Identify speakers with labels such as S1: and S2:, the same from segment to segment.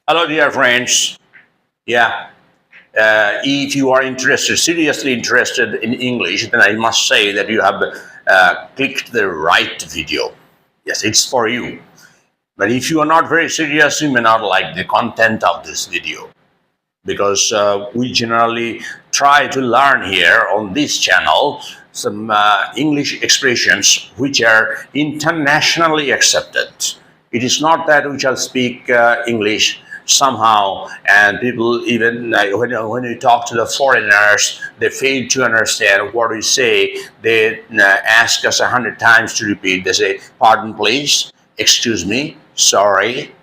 S1: Hello, dear friends. Yeah, if you are interested, seriously interested in English, then I must say that you have clicked the right video. Yes, it's for you. But if you are not very serious, you may not like the content of this video because we generally try to learn here on this channel some English expressions which are internationally accepted. It is not that we shall speak English somehow and people even when we talk to the foreigners they fail to understand what we say. They ask us 100 times to repeat. They say, pardon please, excuse me, sorry.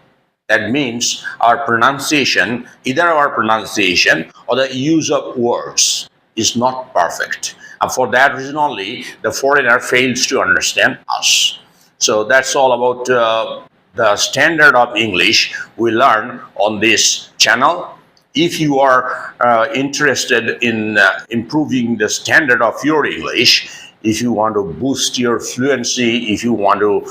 S1: That means our pronunciation, either our pronunciation or the use of words is not perfect. And for that reason only, the foreigner fails to understand us. So that's all about the standard of English we learn on this channel. If you are interested in improving the standard of your English, if you want to boost your fluency, if you want to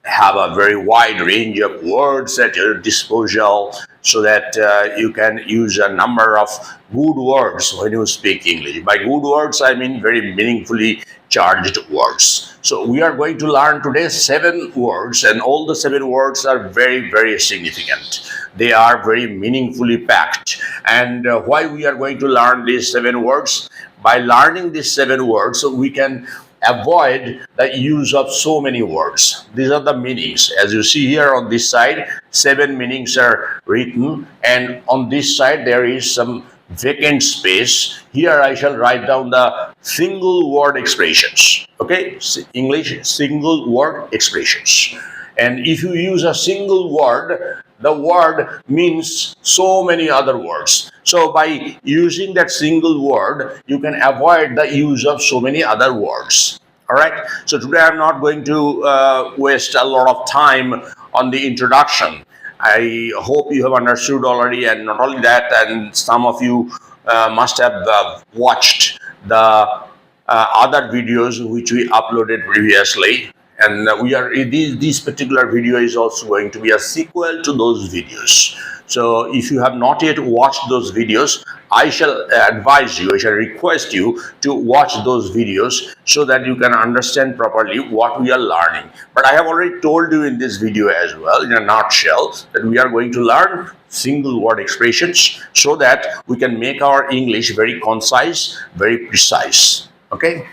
S1: have a very wide range of words at your disposal so that you can use a number of good words when you speak English. By good words, I mean very meaningfully charged words. So we are going to learn today 7 words, and all the 7 words are very, very significant. They are very meaningfully packed. And why we are going to learn these 7 words? By learning these 7 words, so we can avoid the use of so many words. These are the meanings. As you see here on this side, 7 meanings are written, and on this side there is some vacant space. Here I shall write down the single word expressions. Okay, English single word expressions. And if you use a single word, the word means so many other words. So by using that single word, you can avoid the use of so many other words. All right. So today I'm not going to waste a lot of time on the introduction. I hope you have understood already, and not only that, and some of you must have watched the other videos which we uploaded previously. And we are this particular video is also going to be a sequel to those videos. So if you have not yet watched those videos, I shall advise you, I shall request you to watch those videos so that you can understand properly what we are learning. But I have already told you in this video as well, in a nutshell, that we are going to learn single word expressions so that we can make our English very concise, very precise. Okay?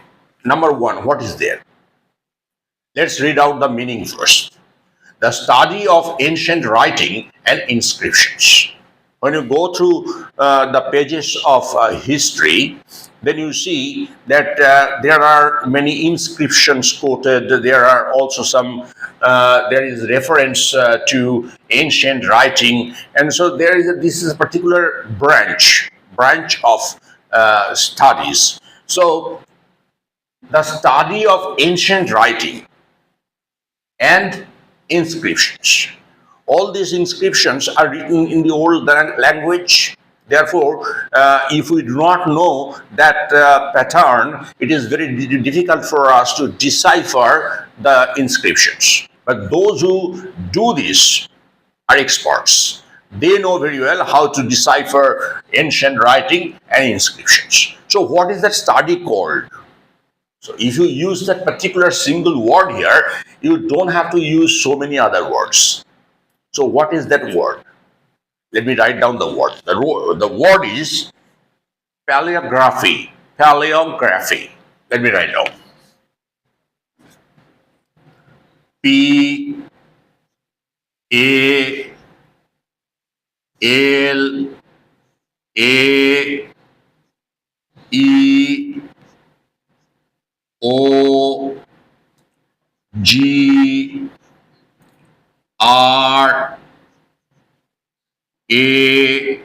S1: Number 1, what is there? Let's read out the meaning first. The study of ancient writing and inscriptions. When you go through the pages of history, then you see that there are many inscriptions quoted. There are also some, there is reference to ancient writing. And so this is a particular branch of studies. So the study of ancient writing and inscriptions. All these inscriptions are written in the old language. Therefore, if we do not know that pattern, it is very difficult for us to decipher the inscriptions. But those who do this are experts. They know very well how to decipher ancient writing and inscriptions. So what is that study called? So if you use that particular single word here, you don't have to use so many other words. So what is that word? Let me write down the word. The word is paleography. Paleography. Let me write down. P A L A E O G R A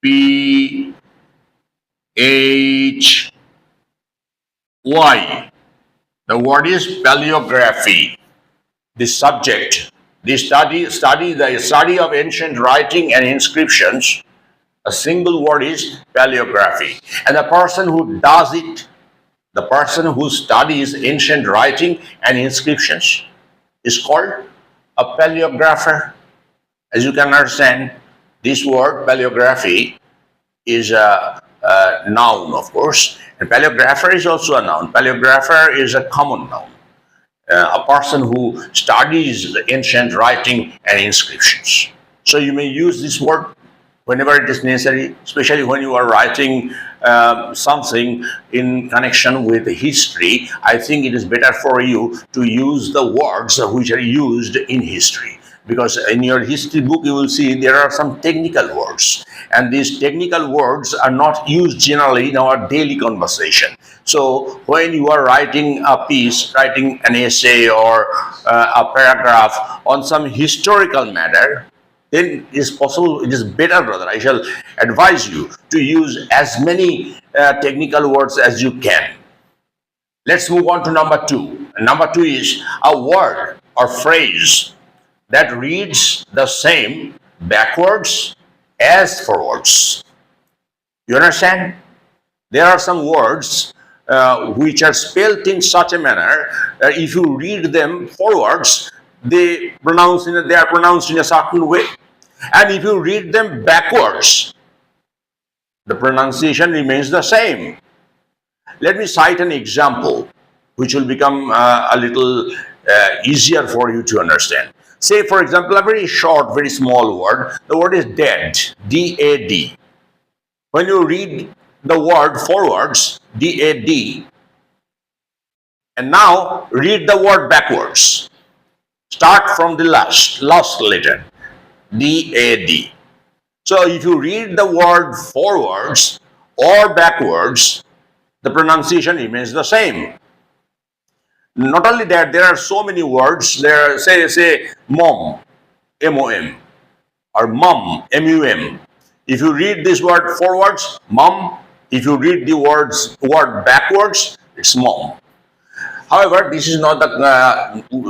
S1: P H Y. The word is paleography. The subject, the study of ancient writing and inscriptions. A single word is paleography. And the person who does it, the person who studies ancient writing and inscriptions, is called a paleographer. As you can understand, this word paleography is a noun, of course, and paleographer is also a noun. Paleographer is a common noun, a person who studies the ancient writing and inscriptions. So you may use this word whenever it is necessary, especially when you are writing something in connection with history. I think it is better for you to use the words which are used in history, because in your history book you will see there are some technical words, and these technical words are not used generally in our daily conversation. So when you are writing a piece, writing an essay or a paragraph on some historical matter, then it is possible, it is better, brother, I shall advise you to use as many technical words as you can. Let's move on to number two. Number two is a word or phrase that reads the same backwards as forwards. You understand? There are some words which are spelled in such a manner that if you read them forwards, they are pronounced in a certain way. And if you read them backwards, the pronunciation remains the same. Let me cite an example which will become a little easier for you to understand. Say, for example, a very short, very small word. The word is dead, D-A-D. When you read the word forwards, D-A-D, and now read the word backwards. Start from the last letter, D-A-D. So if you read the word forwards or backwards, the pronunciation remains the same. Not only that, there are so many words. There are, say mom, M-O-M, or mum, M-U-M. If you read this word forwards, mum. If you read the word backwards, it's mom. However, this is not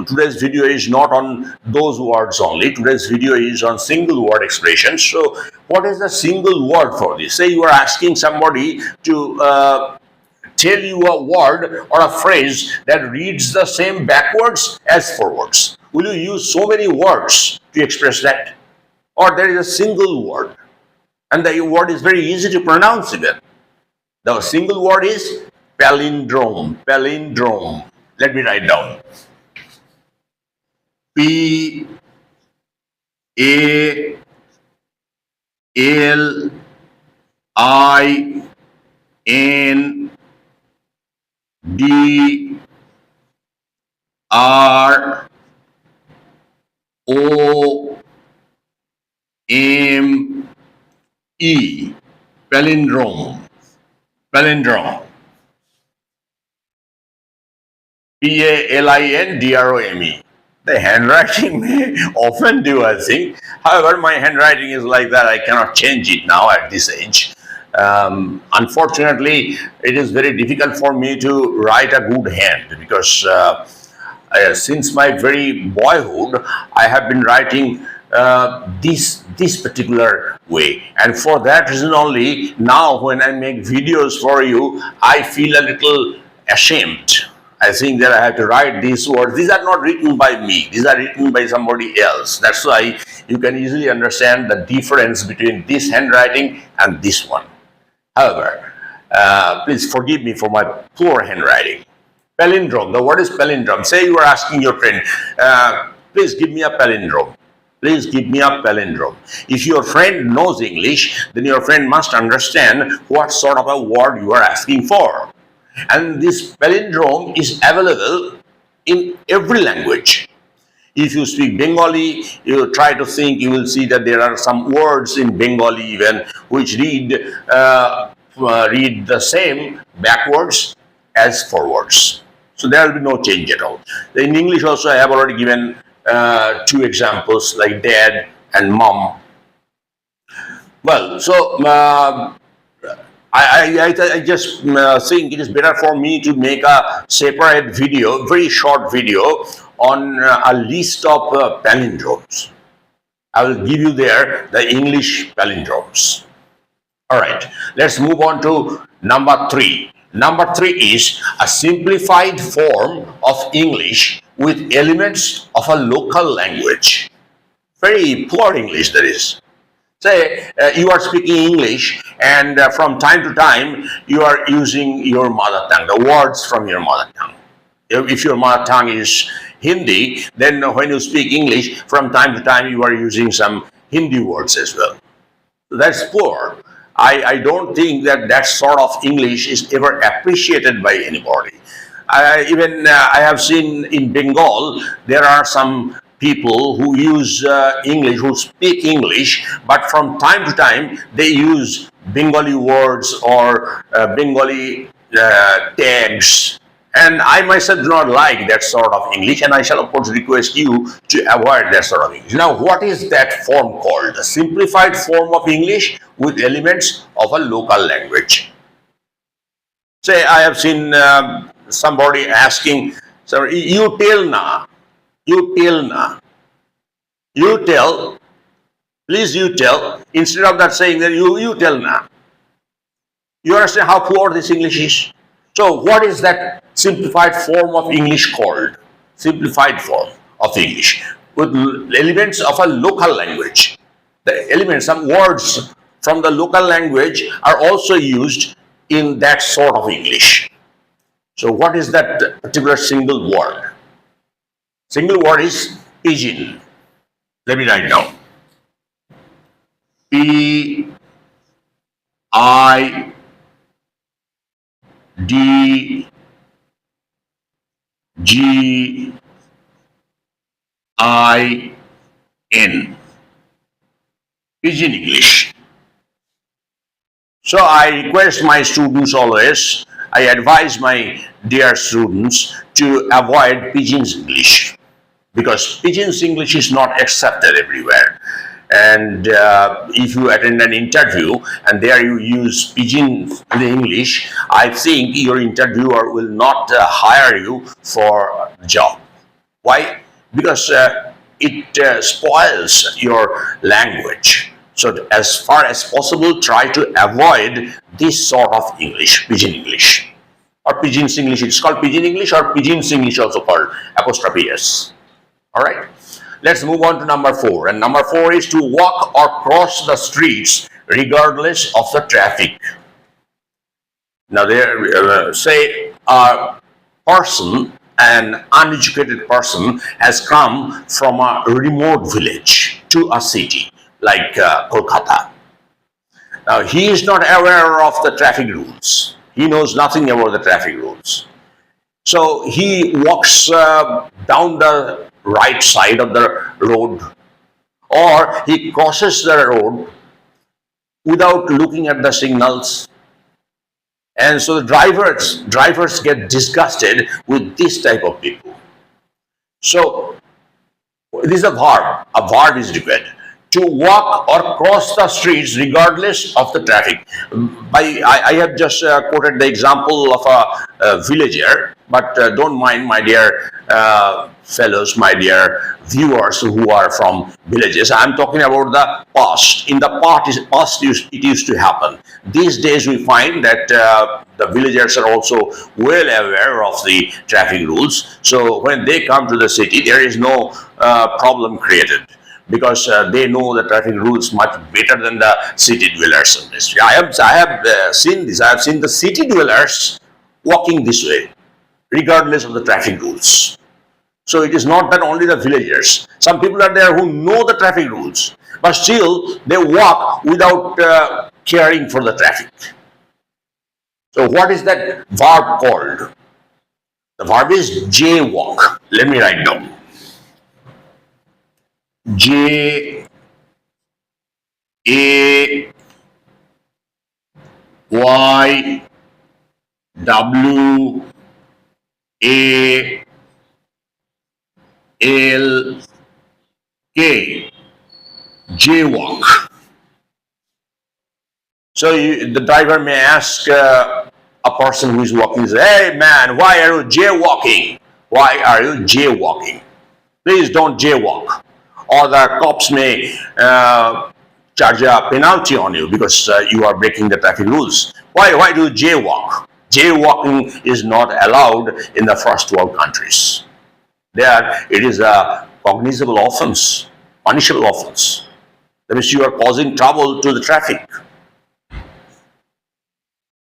S1: today's video is not on those words only. Today's video is on single word expressions. So what is the single word for this? Say you are asking somebody to tell you a word or a phrase that reads the same backwards as forwards. Will you use so many words to express that? Or there is a single word, and the word is very easy to pronounce even. The single word is palindrome. Palindrome. Let me write down. Palindrome. Palindrome. Palindrome. P-A-L-I-N-D-R-O-M-E. The handwriting may offend you, I think. However, my handwriting is like that. I cannot change it now at this age. Unfortunately, it is very difficult for me to write a good hand, because since my very boyhood, I have been writing this particular way, and for that reason only, now when I make videos for you, I feel a little ashamed. I think that I have to write these words. These are not written by me. These are written by somebody else. That's why you can easily understand the difference between this handwriting and this one. However, please forgive me for my poor handwriting. Palindrome. The word is palindrome. Say you are asking your friend, please give me a palindrome. Please give me a palindrome. If your friend knows English, then your friend must understand what sort of a word you are asking for. And this palindrome is available in every language. If you speak Bengali, you try to think, you will see that there are some words in Bengali even which read the same backwards as forwards. So there will be no change at all. In English also, I have already given two examples like dad and mom. Well, so I just think it is better for me to make a separate video, very short video on a list of palindromes. I will give you there the English palindromes. All right, let's move on to number three. Number three is a simplified form of English with elements of a local language. Very poor English that is. Say you are speaking English, and from time to time you are using your mother tongue, the words from your mother tongue. If your mother tongue is Hindi, then when you speak English, from time to time you are using some Hindi words as well. That's poor. I don't think that sort of English is ever appreciated by anybody. I have seen in Bengal there are some people who use English, who speak English, but from time to time they use Bengali words or Bengali tags. And I myself do not like that sort of English, and I shall of course request you to avoid that sort of English. Now, what is that form called? The simplified form of English with elements of a local language. Say, I have seen somebody asking, "Sir, you tell na, you tell na, you tell, please you tell," instead of that saying that you tell na. You understand how poor this English is? So what is that simplified form of English called? Simplified form of English with elements of a local language. The elements, some words from the local language are also used in that sort of English. So what is that particular single word? Single word is pidgin. Let me write down. P-I-D-G-I-N. Pidgin English. So I request my students always, I advise my dear students to avoid pidgin's English, because pidgin's English is not accepted everywhere. And if you attend an interview and there you use pidgin English, I think your interviewer will not hire you for a job. Why? Because it spoils your language. So as far as possible, try to avoid this sort of English, pidgin English. Or pidgin's English, it's called pidgin English, or pidgin's English also called apostrophe S. Alright? Let's move on to number 4. And number 4 is to walk or cross the streets regardless of the traffic. Now, there, say a person, an uneducated person, has come from a remote village to a city like Kolkata. Now, he is not aware of the traffic rules. He knows nothing about the traffic rules. So he walks down the right side of the road, or he crosses the road without looking at the signals. And so the drivers get disgusted with this type of people. So this is a verb. A verb is required. To walk or cross the streets regardless of the traffic. I have just quoted the example of a villager, but don't mind, my dear fellows, my dear viewers who are from villages. I'm talking about the past. In the past, it used to happen. These days, we find that the villagers are also well aware of the traffic rules. So when they come to the city, there is no problem created, because they know the traffic rules much better than the city dwellers in this. I have seen this. I have seen the city dwellers walking this way, regardless of the traffic rules. So it is not that only the villagers. Some people are there who know the traffic rules, but still they walk without caring for the traffic. So what is that verb called? The verb is jaywalk. Let me write down. J-A-Y-W-A-L-K. Jaywalk. So the driver may ask a person who is walking, say, "Hey man, why are you jaywalking? Why are you jaywalking? Please don't jaywalk." Or the cops may charge a penalty on you because you are breaking the traffic rules. Why do you jaywalk? Jaywalking is not allowed in the first world countries. There, it is a cognizable offense, punishable offense. That means you are causing trouble to the traffic.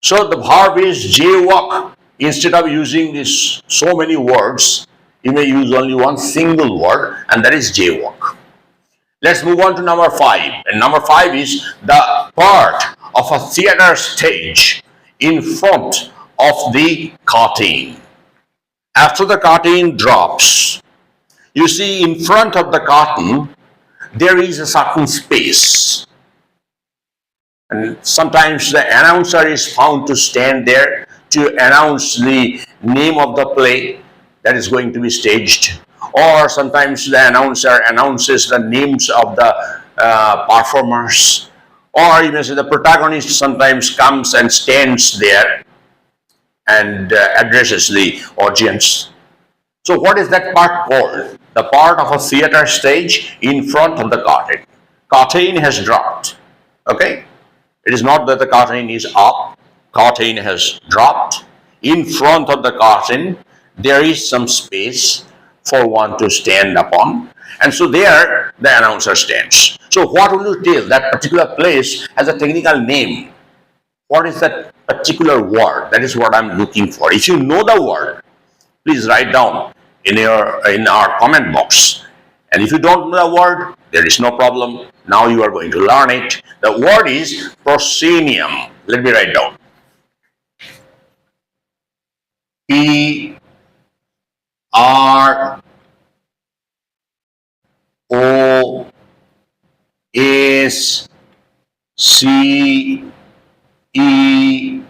S1: So the verb is jaywalk. Instead of using this so many words, you may use only one single word, and that is jaywalk. Let's move on to number 5. And number 5 is the part of a theater stage in front of the curtain. After the curtain drops, you see in front of the curtain there is a certain space. And sometimes the announcer is found to stand there to announce the name of the play that is going to be staged. Or sometimes the announcer announces the names of the performers. Or you may say the protagonist sometimes comes and stands there and addresses the audience. So what is that part called? The part of a theater stage in front of the curtain. Curtain has dropped. Okay? It is not that the curtain is up. Curtain has dropped. In front of the curtain, there is some space for one to stand upon. And so there, the announcer stands. So what will you tell? That particular place has a technical name. What is that particular word? That is what I'm looking for. If you know the word, please write down in our comment box. And if you don't know the word, there is no problem. Now you are going to learn it. The word is proscenium. Let me write down. P R O S C E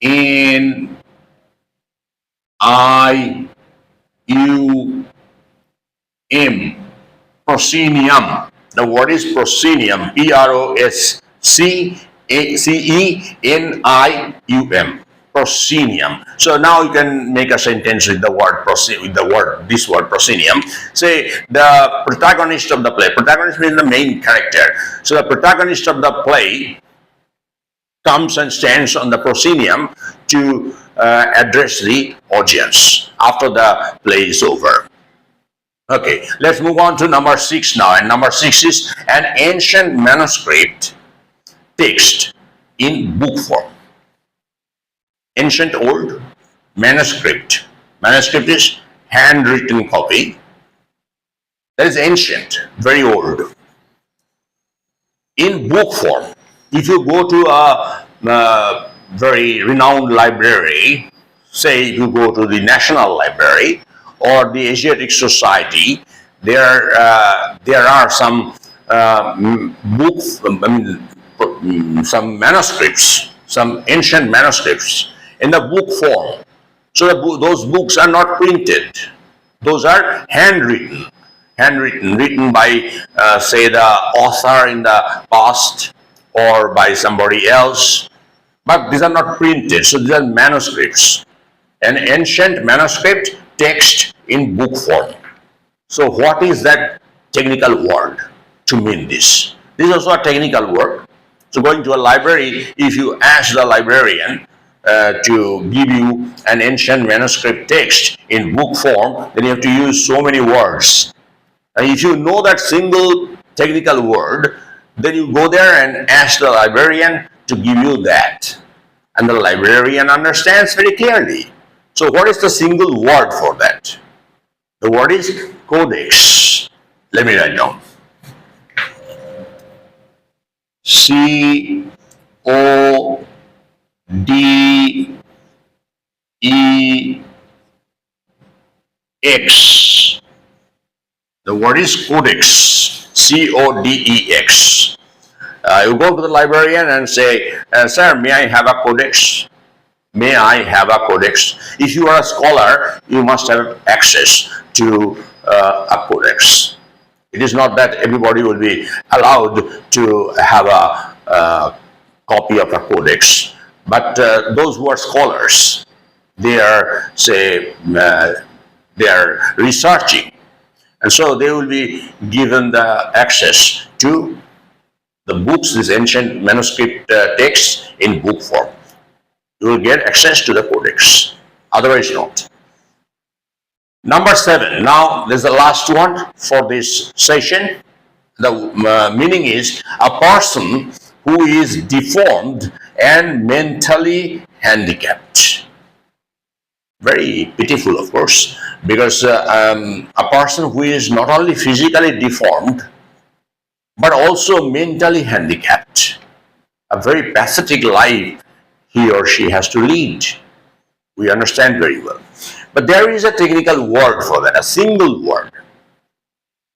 S1: N I U M. Proscenium. The word is proscenium. Proscenium. Proscenium. So now you can make a sentence with the word this word proscenium. Say the protagonist of the play. Protagonist means the main character. So the protagonist of the play comes and stands on the proscenium to address the audience after the play is over. Okay, let's move on to number 6 now. And number 6 is an ancient manuscript text in book form. Ancient old manuscript. Manuscript is handwritten copy. That is ancient, very old. In book form. If you go to a very renowned library, say if you go to the National Library or the Asiatic Society, there are some books, some manuscripts, some ancient manuscripts in the book form. So those books are not printed; those are handwritten, written by say the author in the past or by somebody else. But these are not printed, so these are manuscripts. An ancient manuscript text in book form. So what is that technical word to mean this? This is also a technical word. So going to a library, if you ask the librarian to give you an ancient manuscript text in book form, then you have to use so many words. And if you know that single technical word, then you go there and ask the librarian to give you that. And the librarian understands very clearly. So what is the single word for that? The word is codex. Let me write down. C-O-D-E-X. The word is codex. C-O-D-E-X. You go to the librarian and say, sir, may I have a codex? May I have a codex? If you are a scholar, you must have access to a codex. It is not that everybody will be allowed to have a copy of a codex. But those who are scholars, they are, say, they are researching. And so they will be given the access to the books, this ancient manuscript text in book form. You will get access to the codex, otherwise not. Number 7. Now, this is the last one for this session. The meaning is a person who is deformed and mentally handicapped. Very pitiful, of course, because a person who is not only physically deformed but also mentally handicapped, a very pathetic life he or she has to lead. We understand very well. But there is a technical word for that, a single word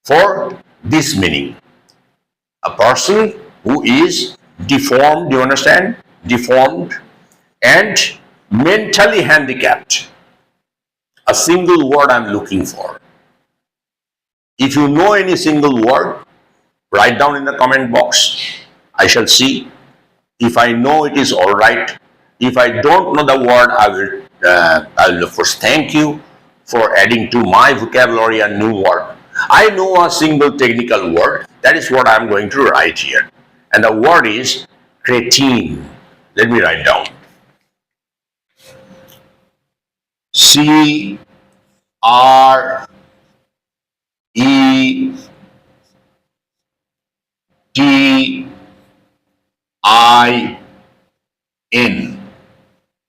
S1: for this meaning. A person who is deformed, do you understand? Deformed and mentally handicapped. A single word I'm looking for. If you know any single word, write down in the comment box. I shall see. If I know it is all right. If I don't know the word, I will of course thank you for adding to my vocabulary a new word. I know a single technical word. That is what I'm going to write here. And the word is cretin. Let me write down. C-R-E-T-I-N.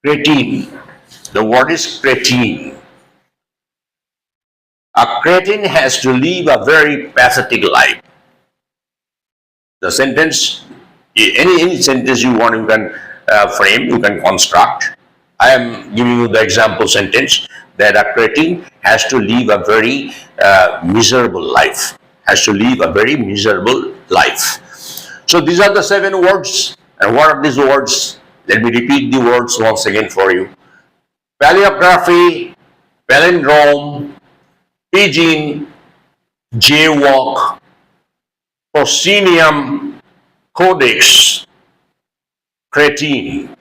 S1: Cretin. The word is cretin. A cretin has to live a very pathetic life. The sentence, any sentence you want, you can frame, you can construct. I am giving you the example sentence that a cretin has to live a very miserable life. Has to live a very miserable life. So these are the 7 words. And what are these words? Let me repeat the words once again for you. Paleography, palindrome, pidgin, jaywalk, proscenium, codex, cretin.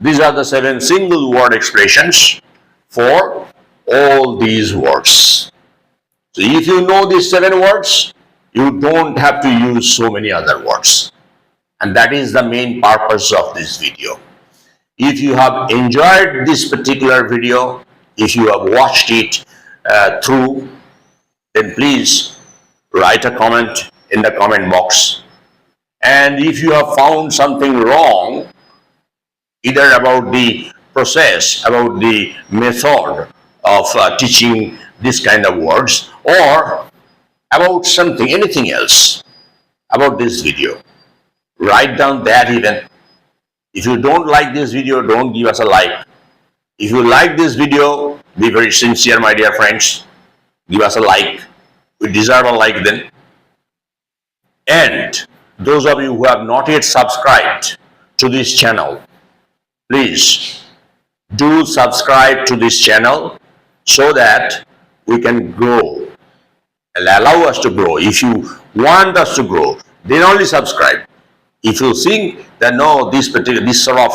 S1: These are the 7 single word expressions for all these words. So if you know these 7 words, you don't have to use so many other words. And that is the main purpose of this video. If you have enjoyed this particular video, if you have watched it through, then please write a comment in the comment box. And if you have found something wrong, either about the process, about the method of teaching this kind of words, or about something, anything else about this video, write down that even. If you don't like this video, don't give us a like. If you like this video, be very sincere, my dear friends. Give us a like. We deserve a like then. And those of you who have not yet subscribed to this channel, please do subscribe to this channel so that we can grow and allow us to grow. If you want us to grow, then only subscribe. If you think that no, this sort of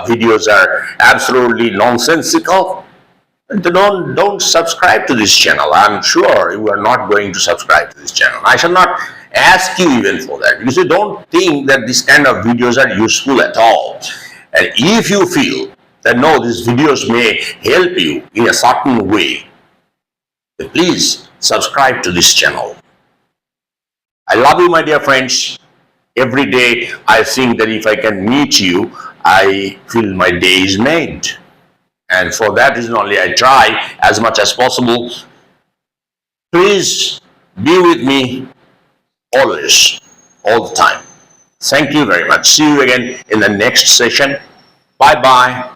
S1: videos are absolutely nonsensical, then don't subscribe to this channel. I'm sure you are not going to subscribe to this channel. I shall not ask you even for that, because you don't think that this kind of videos are useful at all. And if you feel that no, these videos may help you in a certain way, then please subscribe to this channel. I love you, my dear friends. Every day I think that if I can meet you, I feel my day is made. And for that reason only I try as much as possible. Please be with me always, all the time. Thank you very much. See you again in the next session. Bye-bye.